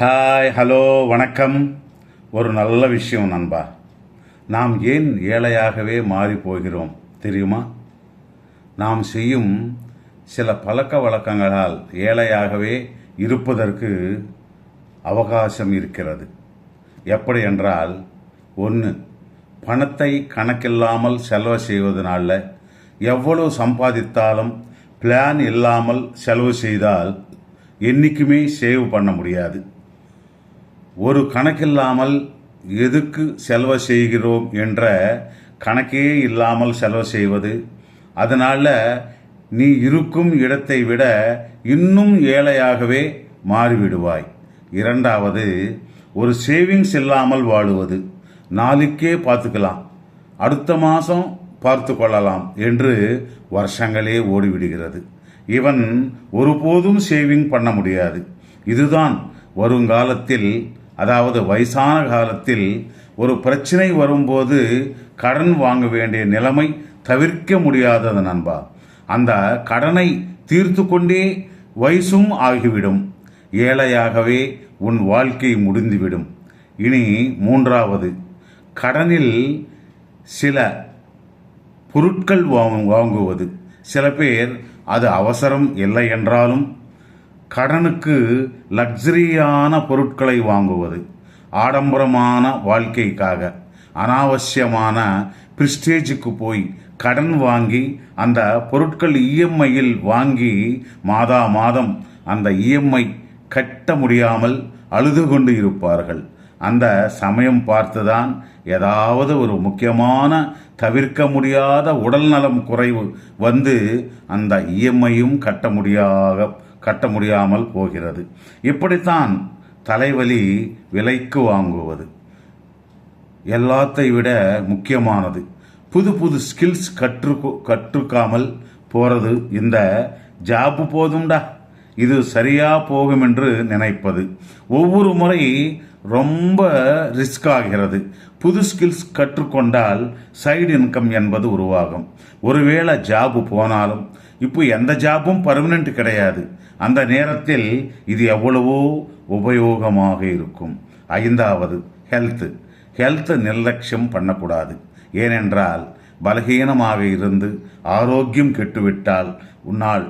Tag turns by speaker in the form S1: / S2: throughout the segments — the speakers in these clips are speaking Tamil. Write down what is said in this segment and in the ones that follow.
S1: ஹாய், ஹலோ, வணக்கம். ஒரு நல்ல விஷயம் நண்பா. நாம் ஏன் ஏழையாகவே மாறி போகிறோம் தெரியுமா? நாம் செய்யும் சில பழக்க வழக்கங்களால் ஏழையாகவே இருப்பதற்கு அவகாசம் இருக்கிறது. எப்படி என்றால், ஒன்று, பணத்தை கணக்கில்லாமல் செலவு செய்வதனால எவ்வளவு சம்பாதித்தாலும் பிளான் இல்லாமல் செலவு செய்தால் என்றைக்குமே சேவ் பண்ண முடியாது. ஒரு கணக்கில்லாமல் எதுக்கு செலவு செய்கிறோம் என்ற கணக்கே இல்லாமல் செலவு செய்வது, அதனால் நீ இருக்கும் இடத்தை விட இன்னும் ஏழையாகவே மாறிவிடுவாய். இரண்டாவது, ஒரு சேவிங்ஸ் இல்லாமல் வாழுவது. நாளைக்கே பார்த்துக்கலாம், அடுத்த மாதம் பார்த்து கொள்ளலாம் என்று வருஷங்களே ஓடிவிடுகிறது. இவன் ஒருபோதும் சேவிங் பண்ண முடியாது. இதுதான் வருங்காலத்தில், அதாவது வயசான காலத்தில் ஒரு பிரச்சனை வரும்போது கடன் வாங்க வேண்டிய நிலைமை தவிர்க்க முடியாதது நண்பா. அந்த கடனை தீர்த்து கொண்டே வயசும் ஆகிவிடும். ஏழையாகவே உன் வாழ்க்கை முடிந்துவிடும். இனி மூன்றாவது, கடனில் சில பொருட்கள் வாங்குவது. சில பேர் அது அவசரம் இல்லை என்றாலும் கடனுக்கு லக்ஸரியான பொருட்களை வாங்குவது. ஆடம்பரமான வாழ்க்கைக்காக அனாவசியமான பிரிஸ்டேஜுக்கு போய் கடன் வாங்கி அந்த பொருட்கள் இஎம்ஐயில் வாங்கி மாதம் அந்த இஎம்ஐ கட்ட முடியாமல் அழுது கொண்டு இருப்பார்கள். அந்த சமயம் பார்த்துதான் ஏதாவது ஒரு முக்கியமான தவிர்க்க முடியாத உடல்நலம் குறைவு வந்து அந்த இஎம்ஐயும் கட்ட முடியாமல் போகிறது. இப்படித்தான் தலைவலி விலைக்கு வாங்குவது. எல்லாத்தை விட முக்கியமானது, புது ஸ்கில்ஸ் கற்றுக்காமல் போறது. இந்த ஜாப்பு போதும்டா, இது சரியா போகும் என்று நினைப்பது ஒவ்வொரு முறை ரொம்ப ரிஸ்க் ஆகிறது. புது ஸ்கில்ஸ் கற்றுக்கொண்டால் சைடு இன்கம் என்பது உருவாகும். ஒருவேளை ஜாபு போனாலும், இப்போ எந்த ஜாபும் பர்மனெண்ட் கிடையாது. அந்த நேரத்தில் இது எவ்வளவோ உபயோகமாக இருக்கும். ஐந்தாவது, ஹெல்த் நிர்லட்சியம் பண்ணக்கூடாது. ஏனென்றால் பலகீனமாக இருந்து ஆரோக்கியம் கெட்டுவிட்டால் உன்னால்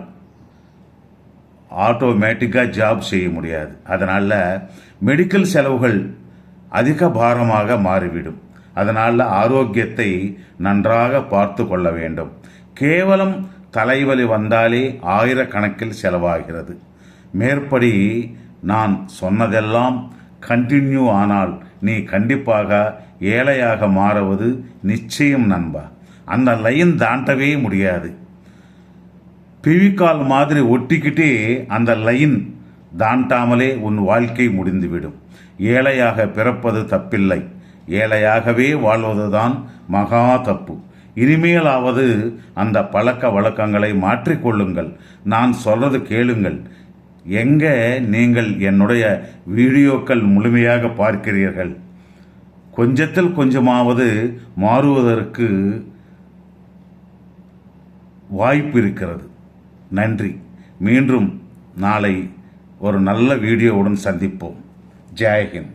S1: ஆட்டோமேட்டிக்காக ஜாப் செய்ய முடியாது. அதனால் மெடிக்கல் செலவுகள் அதிக பாரமாக மாறிவிடும். அதனால் ஆரோக்கியத்தை நன்றாக பார்த்து கொள்ள வேண்டும். கேவலம் தலைவலி வந்தாலே ஆயிரக்கணக்கில் செலவாகிறது. மேற்படி நான் சொன்னதெல்லாம் கண்டினியூ ஆனால் நீ கண்டிப்பாக ஏழையாக மாறுவது நிச்சயம் நண்பா. அந்த லைன் தாண்டவே முடியாது. பிவிகால் மாதிரி ஒட்டிக்கிட்டே அந்த லைன் தாண்டாமலே உன் வாழ்க்கை முடிந்துவிடும். ஏழையாக பிறப்பது தப்பில்லை, ஏழையாகவே வாழ்வதுதான் மகா தப்பு. இனிமேலாவது அந்த பழக்க வழக்கங்களை மாற்றிக்கொள்ளுங்கள். நான் சொல்றது கேளுங்கள். எங்க நீங்கள் என்னுடைய வீடியோக்கள் முழுமையாக பார்க்கிறீர்கள்? கொஞ்சத்தில் கொஞ்சமாவது மாறுவதற்கு வாய்ப்பு இருக்கிறது. நன்றி. மீண்டும் நாளை ஒரு நல்ல வீடியோவுடன் சந்திப்போம். ஜெய் ஹிந்த்.